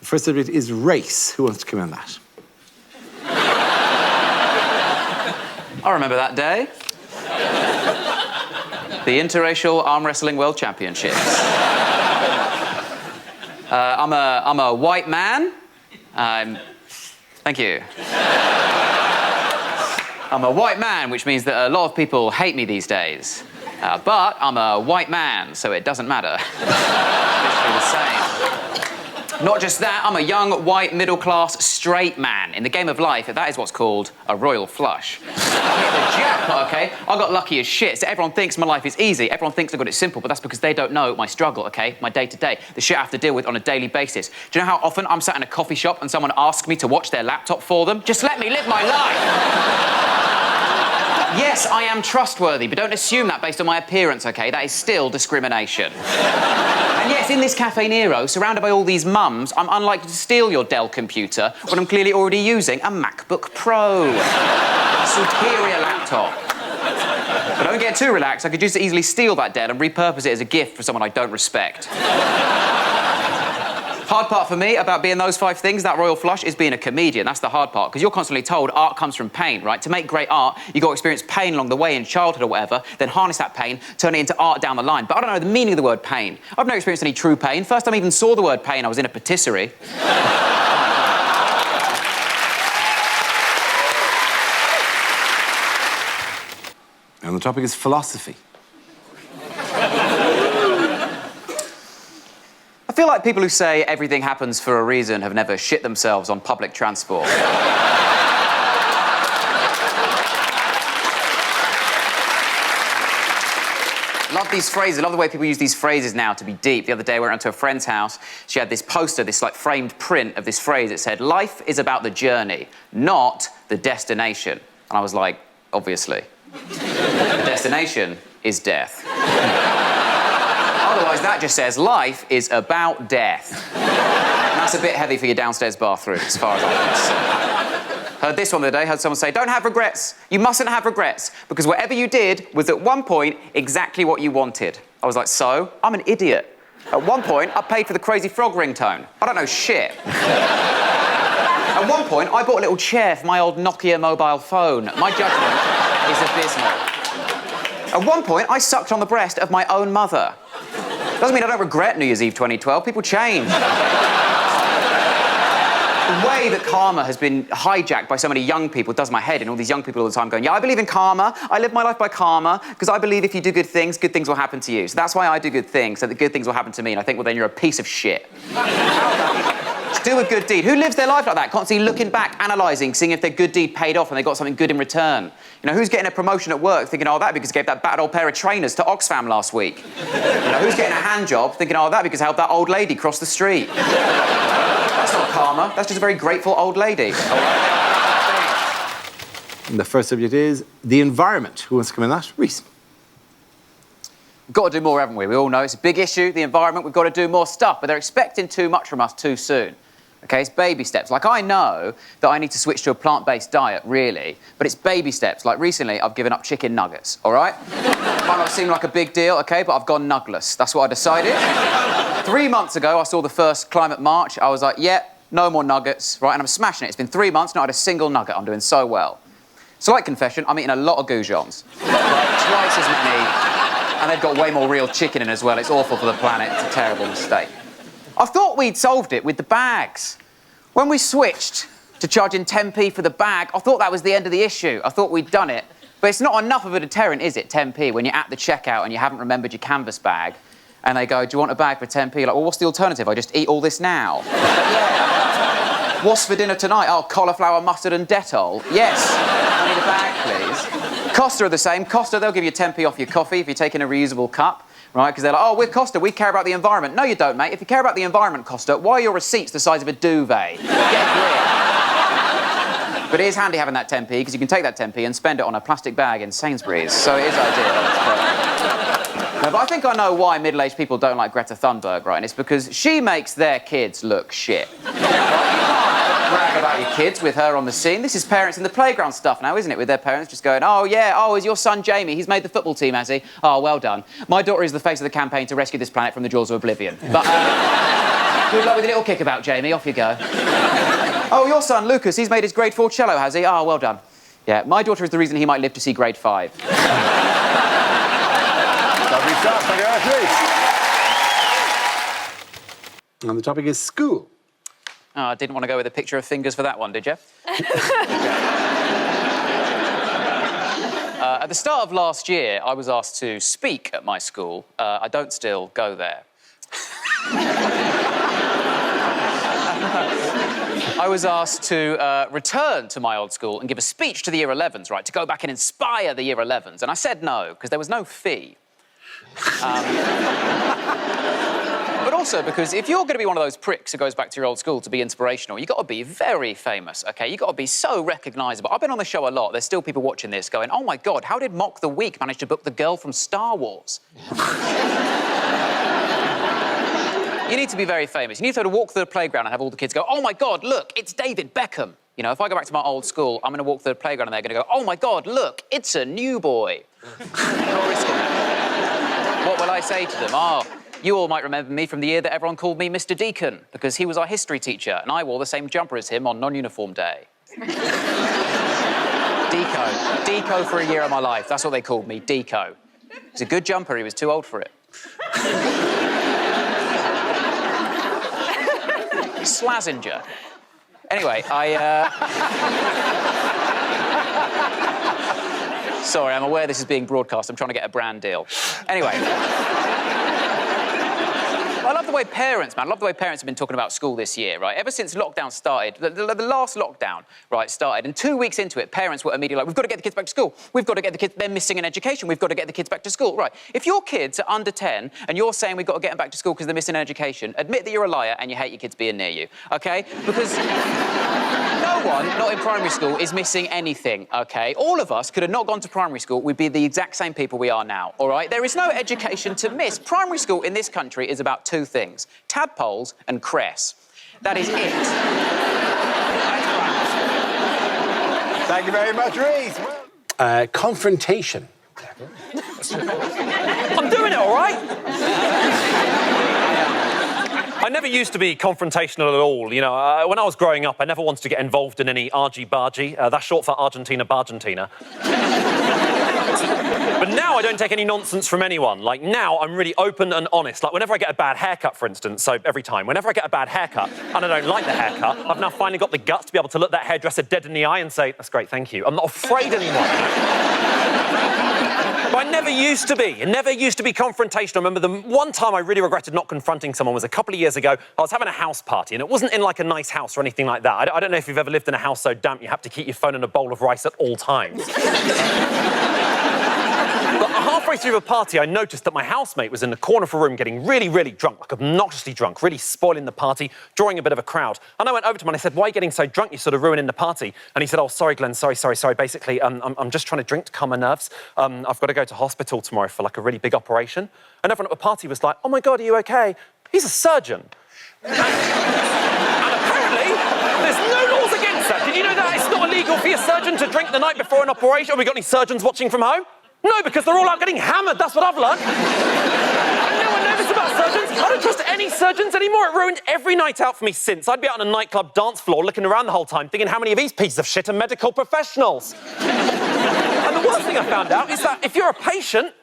The first subject is race. Who wants to come in on that? I remember that day. The Interracial Arm Wrestling World Championships. I'm a white man. Thank you. I'm a white man, which means that a lot of people hate me these days. But I'm a white man, so it doesn't matter. Literally the same. Not just that, I'm a young, white, middle-class, straight man. In the game of life, that is what's called a royal flush. I hit the jackpot, OK? I got lucky as shit, so everyone thinks my life is easy. Everyone thinks I've got it simple, but that's because they don't know my struggle, OK? My day-to-day, the shit I have to deal with on a daily basis. Do you know how often I'm sat in a coffee shop and someone asks me to watch their laptop for them? Just let me live my life! Yes, I am trustworthy, but don't assume that based on my appearance, OK? That is still discrimination. And yes, in this Cafe Nero, surrounded by all these mums, I'm unlikely to steal your Dell computer when I'm clearly already using a MacBook Pro. A superior laptop. But don't get too relaxed. I could just easily steal that Dell and repurpose it as a gift for someone I don't respect. Hard part for me about being those 5 things, that royal flush, is being a comedian. That's the hard part, because you're constantly told art comes from pain, right? To make great art, you've got to experience pain along the way in childhood or whatever, then harness that pain, turn it into art down the line. But I don't know the meaning of the word pain. I've never experienced any true pain. First time I even saw the word pain, I was in a patisserie. And the topic is philosophy. I feel like people who say everything happens for a reason have never shit themselves on public transport. Love these phrases. I love the way people use these phrases now to be deep. The other day, I went to a friend's house. She had this poster, this like framed print of this phrase. It said, "Life is about the journey, not the destination." And I was like, obviously. The destination is death. Otherwise, that just says life is about death. And that's a bit heavy for your downstairs bathroom, as far as I'm concerned. Heard this one the other day, heard someone say, "Don't have regrets. You mustn't have regrets, because whatever you did was at one point exactly what you wanted." I was like, so? I'm an idiot. At one point, I paid for the Crazy Frog ringtone. I don't know shit. At one point, I bought a little chair for my old Nokia mobile phone. My judgment is abysmal. At one point, I sucked on the breast of my own mother. Doesn't mean I don't regret New Year's Eve 2012. People change. The way that karma has been hijacked by so many young people does my head, and all these young people all the time going, "Yeah, I believe in karma. I live my life by karma, because I believe if you do good things will happen to you. So that's why I do good things, so that good things will happen to me." And I think, well, then you're a piece of shit. Just do a good deed. Who lives their life like that? Constantly looking back, analysing, seeing if their good deed paid off and they got something good in return. You know, who's getting a promotion at work thinking, "Oh, that because I gave that bad old pair of trainers to Oxfam last week"? You know, who's getting a hand job thinking, "Oh, that because I helped that old lady cross the street"? That's not karma. That's just a very grateful old lady. And the first subject is the environment. Who wants to come in on that? Rhys. We've got to do more, haven't we? We all know it's a big issue, the environment. We've got to do more stuff, but they're expecting too much from us too soon. OK, it's baby steps. Like, I know that I need to switch to a plant-based diet, really, but it's baby steps. Like, recently, I've given up chicken nuggets, all right? Might not seem like a big deal, OK, but I've gone nugless. That's what I decided. 3 months ago, I saw the first climate march. I was like, yeah, no more nuggets, right? And I'm smashing it. It's been 3 months, not had a single nugget. I'm doing so well. Slight confession, I'm eating a lot of goujons. Like, twice as many, and they've got way more real chicken in as well. It's awful for the planet. It's a terrible mistake. I thought we'd solved it with the bags. When we switched to charging 10p for the bag, I thought that was the end of the issue. I thought we'd done it. But it's not enough of a deterrent, is it, 10p, when you're at the checkout and you haven't remembered your canvas bag, and they go, "Do you want a bag for 10p? You're like, well, what's the alternative? I just eat all this now. Yeah. What's for dinner tonight? Oh, cauliflower, mustard and Dettol. Yes. I need a bag, please. Costa are the same. Costa, they'll give you 10p off your coffee if you're taking a reusable cup. Right, because they're like, "Oh, we're Costa, we care about the environment." No, you don't, mate. If you care about the environment, Costa, why are your receipts the size of a duvet? Get a grip. But it is handy having that 10p, because you can take that 10p and spend it on a plastic bag in Sainsbury's. So it is ideal. No, but I think I know why middle-aged people don't like Greta Thunberg, right? And it's because she makes their kids look shit. Brag about your kids with her on the scene. This is parents in the playground stuff now, isn't it? With their parents just going, "Oh, yeah, oh, is your son Jamie? He's made the football team, has he? Oh, well done. My daughter is the face of the campaign to rescue this planet from the jaws of oblivion." But, Good luck with your little kickabout, Jamie. Off you go. Oh, your son, Lucas, he's made his grade 4 cello, has he? Oh, well done. Yeah, my daughter is the reason he might live to see grade 5. Lovely stuff. Thank you very much, Rhys. And the topic is school. Oh, I didn't want to go with a picture of fingers for that one, did you? At the start of last year, I was asked to speak at my school. I don't still go there. I was asked to return to my old school and give a speech to the Year 11s, right, to go back and inspire the Year 11s. And I said no, because there was no fee. But also because if you're going to be one of those pricks who goes back to your old school to be inspirational, you've got to be very famous, OK? You've got to be so recognisable. I've been on the show a lot. There's still people watching this going, oh, my God, how did Mock the Week manage to book the girl from Star Wars? You need to be very famous. You need to be able to walk through the playground and have all the kids go, oh, my God, look, it's David Beckham. You know, if I go back to my old school, I'm going to walk through the playground and they're going to go, oh, my God, look, it's a new boy. What will I say to them? Oh, you all might remember me from the year that everyone called me Mr. Deacon, because he was our history teacher, and I wore the same jumper as him on non-uniform day. Deco. Deco for a year of my life. That's what they called me, Deco. It was a good jumper, he was too old for it. Slazenger. Anyway, Sorry, I'm aware this is being broadcast. I'm trying to get a brand deal. Anyway. I love the way parents, man, I love the way parents have been talking about school this year, right? Ever since lockdown started, the last lockdown, right, started, and 2 weeks into it, parents were immediately like, we've got to get the kids back to school. We've got to get the kids, they're missing in education. We've got to get the kids back to school. Right, if your kids are under 10 and you're saying we've got to get them back to school because they're missing in education, admit that you're a liar and you hate your kids being near you, OK? Because no one, not in primary school, is missing anything, OK? All of us could have not gone to primary school. We'd be the exact same people we are now, all right? There is no education to miss. Primary school in this country is about 2 things. Tadpoles and cress. That is it. Thank you very much, Rhys. Confrontation. I'm doing it, all right? I never used to be confrontational at all. You know, when I was growing up, I never wanted to get involved in any argy-bargy. That's short for Argentina-Bargentina. But now I don't take any nonsense from anyone. Like, now I'm really open and honest. Like, whenever I get a bad haircut, for instance, so every time, whenever I get a bad haircut and I don't like the haircut, I've now finally got the guts to be able to look that hairdresser dead in the eye and say, that's great, thank you. I'm not afraid anymore. But I never used to be. I never used to be confrontational. I remember the one time I really regretted not confronting someone was a couple of years ago. I was having a house party, and it wasn't in, like, a nice house or anything like that. I don't know if you've ever lived in a house so damp you have to keep your phone in a bowl of rice at all times. But halfway through the party, I noticed that my housemate was in the corner of a room getting really, really drunk, like obnoxiously drunk, really spoiling the party, drawing a bit of a crowd. And I went over to him and I said, why are you getting so drunk? You're sort of ruining the party. And he said, oh, sorry, Glenn, sorry. Basically, I'm just trying to drink to calm my nerves. I've got to go to hospital tomorrow for, like, a really big operation. And everyone at the party was like, oh, my God, are you OK? He's a surgeon. And apparently, there's no laws against that. Did you know that it's not illegal for your surgeon to drink the night before an operation? Have we got any surgeons watching from home? No, because they're all out getting hammered, that's what I've learned. No one knows this about surgeons. I don't trust any surgeons anymore. It ruined every night out for me since. I'd be out on a nightclub dance floor looking around the whole time thinking how many of these pieces of shit are medical professionals. And the worst thing I found out is that if you're a patient,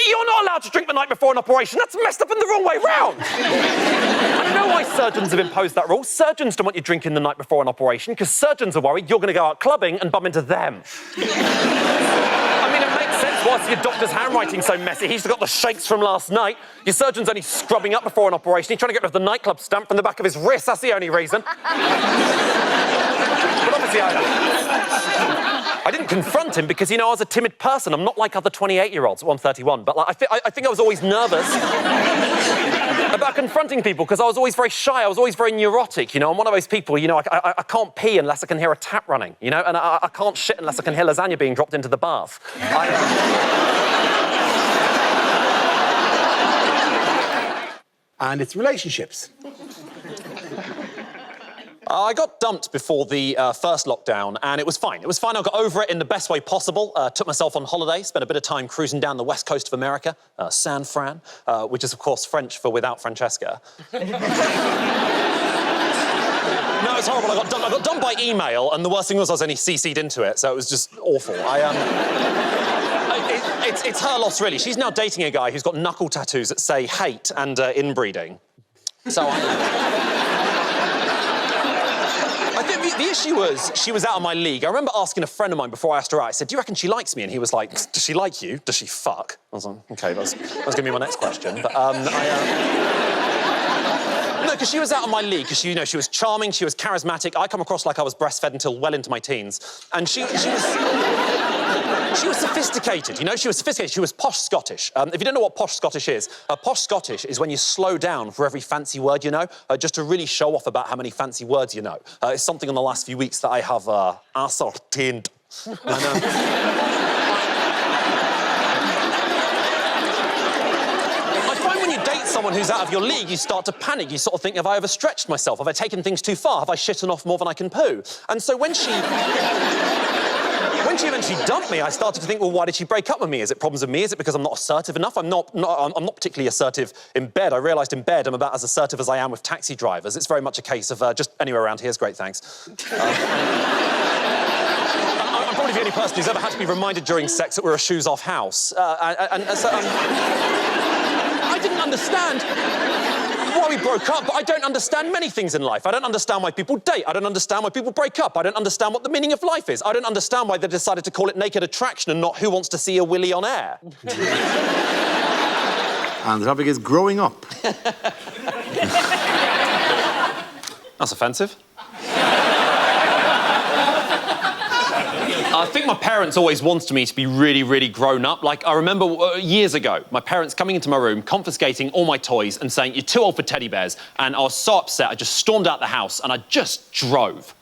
you're not allowed to drink the night before an operation. That's messed up in the wrong way round. I know why surgeons have imposed that rule. Surgeons don't want you drinking the night before an operation because surgeons are worried you're going to go out clubbing and bump into them. I mean, it makes sense. Whilst your doctor's handwriting's so messy, he's got the shakes from last night. Your surgeon's only scrubbing up before an operation. He's trying to get rid of the nightclub stamp from the back of his wrist. That's the only reason. But obviously, I didn't confront him because, you know, I was a timid person. I'm not like other 28-year-olds. Well, I'm 31, but, like, I think I was always nervous about confronting people because I was always very shy. I was always very neurotic, you know. I'm one of those people, you know, I can't pee unless I can hear a tap running, you know, and I can't shit unless I can hear lasagna being dropped into the bath. And it's relationships. I got dumped before the first lockdown, and it was fine. It was fine. I got over it in the best way possible. Took myself on holiday, spent a bit of time cruising down the west coast of America, San Fran, which is, of course, French for without Francesca. No, it's horrible. I got dumped by email, and the worst thing was I was only CC'd into it, so it was just awful. It's her loss, really. She's now dating a guy who's got knuckle tattoos that say hate and inbreeding. So I think the issue was she was out of my league. I remember asking a friend of mine before I asked her out, I said, do you reckon she likes me? And he was like, does she like you? Does she fuck? I was like, OK, that's going to be my next question. But, no, because she was out of my league, because, you know, she was charming, she was charismatic. I come across like I was breastfed until well into my teens. And she was sophisticated, you know? She was sophisticated. She was posh Scottish. If you don't know what posh Scottish is when you slow down for every fancy word you know, just to really show off about how many fancy words you know. It's something in the last few weeks that I have ascertained. When you date someone who's out of your league, you start to panic. You sort of think, have I overstretched myself? Have I taken things too far? Have I shitten off more than I can poo? And so when she eventually dumped me, I started to think, well, why did she break up with me? Is it problems with me? Is it because I'm not assertive enough? I'm not particularly assertive in bed. I realised in bed I'm about as assertive as I am with taxi drivers. It's very much a case of just anywhere around here is great, thanks. I'm probably the only person who's ever had to be reminded during sex that we're a shoes-off house. I didn't understand why we broke up, but I don't understand many things in life. I don't understand why people date. I don't understand why people break up. I don't understand what the meaning of life is. I don't understand why they decided to call it Naked Attraction and not Who Wants to See a Willy on Air. And the topic is growing up. That's offensive. I think my parents always wanted me to be really, really grown up. Like, I remember years ago, my parents coming into my room, confiscating all my toys and saying, you're too old for teddy bears. And I was so upset, I just stormed out the house and I just drove.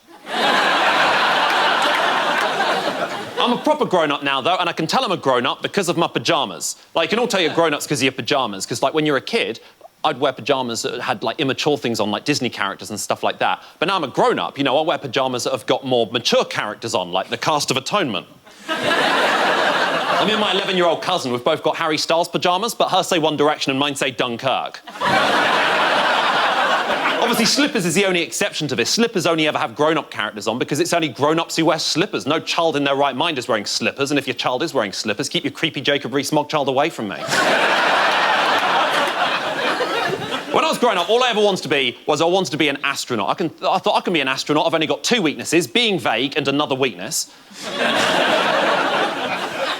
I'm a proper grown-up now, though, and I can tell I'm a grown-up because of my pyjamas. Like, you can all tell you're grown-ups because of your pyjamas, because, like, when you're a kid, I'd wear pyjamas that had, like, immature things on, like Disney characters and stuff like that. But now I'm a grown-up, you know, I wear pyjamas that have got more mature characters on, like the Cast of Atonement. I mean, my 11-year-old cousin, we've both got Harry Styles pyjamas, but hers say One Direction and mine say Dunkirk. Obviously, slippers is the only exception to this. Slippers only ever have grown-up characters on because it's only grown-ups who wear slippers. No child in their right mind is wearing slippers, and if your child is wearing slippers, keep your creepy Jacob Rees-Mogg child away from me. When I was growing up, all I ever wanted to be was I wanted to be an astronaut. I thought I can be an astronaut. I've only got two weaknesses, being vague and another weakness.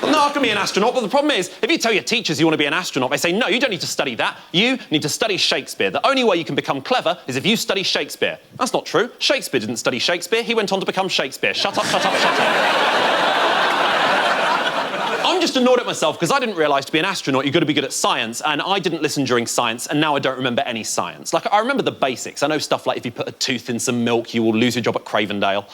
No, I can be an astronaut, but the problem is, if you tell your teachers you want to be an astronaut, they say, no, you don't need to study that. You need to study Shakespeare. The only way you can become clever is if you study Shakespeare. That's not true. Shakespeare didn't study Shakespeare. He went on to become Shakespeare. Shut up, shut up, shut up. I'm just annoyed at myself because I didn't realise to be an astronaut you've got to be good at science, and I didn't listen during science, and now I don't remember any science. Like, I remember the basics. I know stuff like if you put a tooth in some milk, you will lose your job at Cravendale.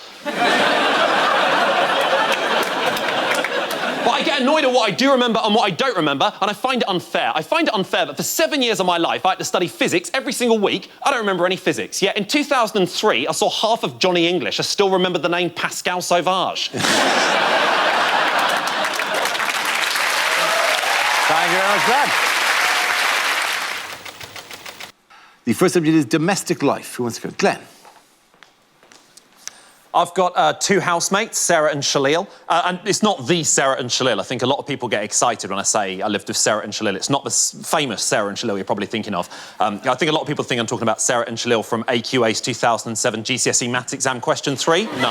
But I get annoyed at what I do remember and what I don't remember, and I find it unfair. I find it unfair that for 7 years of my life I had to study physics every single week. I don't remember any physics. Yet in 2003, I saw half of Johnny English. I still remember the name Pascal Sauvage. Thank you very much, Glenn. The first subject is domestic life. Who wants to go? Glenn. I've got two housemates, Sarah and Shalil. And it's not the Sarah and Shalil. I think a lot of people get excited when I say I lived with Sarah and Shalil. It's not the famous Sarah and Shalil you're probably thinking of. I think a lot of people think I'm talking about Sarah and Shalil from AQA's 2007 GCSE Maths Exam Question 3. No. You know,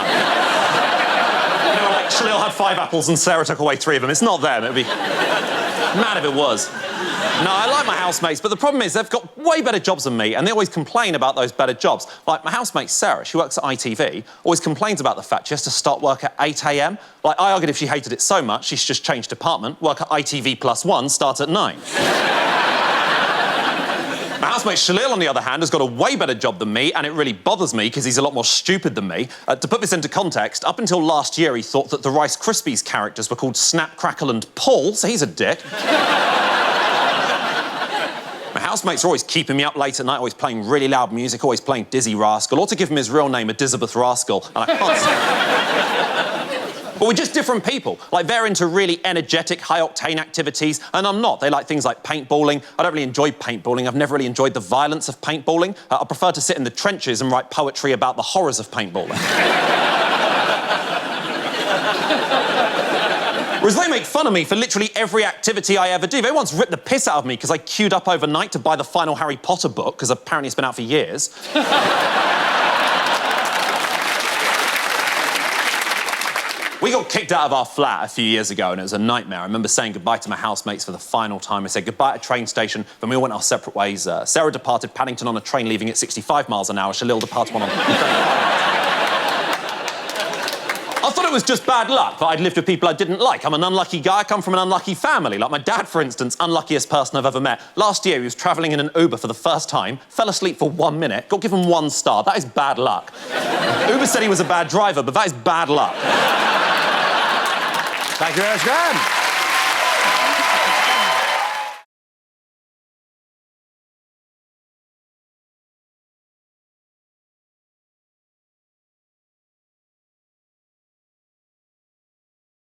like, Shalil had 5 apples and Sarah took away 3 of them. It's not them. It'd be mad if it was. No, I like my housemates, but the problem is they've got way better jobs than me, and they always complain about those better jobs. Like, my housemate Sarah, she works at ITV, always complains about the fact she has to start work at 8 a.m. Like, I argued if she hated it so much, she should just change department, work at ITV+1, start at 9. My housemate Shalil, on the other hand, has got a way better job than me, and it really bothers me because he's a lot more stupid than me. To put this into context, up until last year, he thought that the Rice Krispies characters were called Snap, Crackle and Paul, so he's a dick. My housemates are always keeping me up late at night, always playing really loud music, always playing Dizzy Rascal, or to give him his real name, Elizabeth Rascal, and I can't But we're just different people. Like, they're into really energetic, high-octane activities, and I'm not. They like things like paintballing. I don't really enjoy paintballing. I've never really enjoyed the violence of paintballing. I prefer to sit in the trenches and write poetry about the horrors of paintballing. Whereas they make fun of me for literally every activity I ever do. They once ripped the piss out of me because I queued up overnight to buy the final Harry Potter book, because apparently it's been out for years. We got kicked out of our flat a few years ago, and it was a nightmare. I remember saying goodbye to my housemates for the final time. I said goodbye at a train station, then we all went our separate ways. Sarah departed Paddington on a train leaving at 65 miles an hour. Shalil departed one on... I thought it was just bad luck that I'd lived with people I didn't like. I'm an unlucky guy. I come from an unlucky family. Like my dad, for instance, unluckiest person I've ever met. Last year, he was travelling in an Uber for the first time, fell asleep for 1 minute, got given 1 star. That is bad luck. Uber said he was a bad driver, but that is bad luck. Thank you very much, Graham.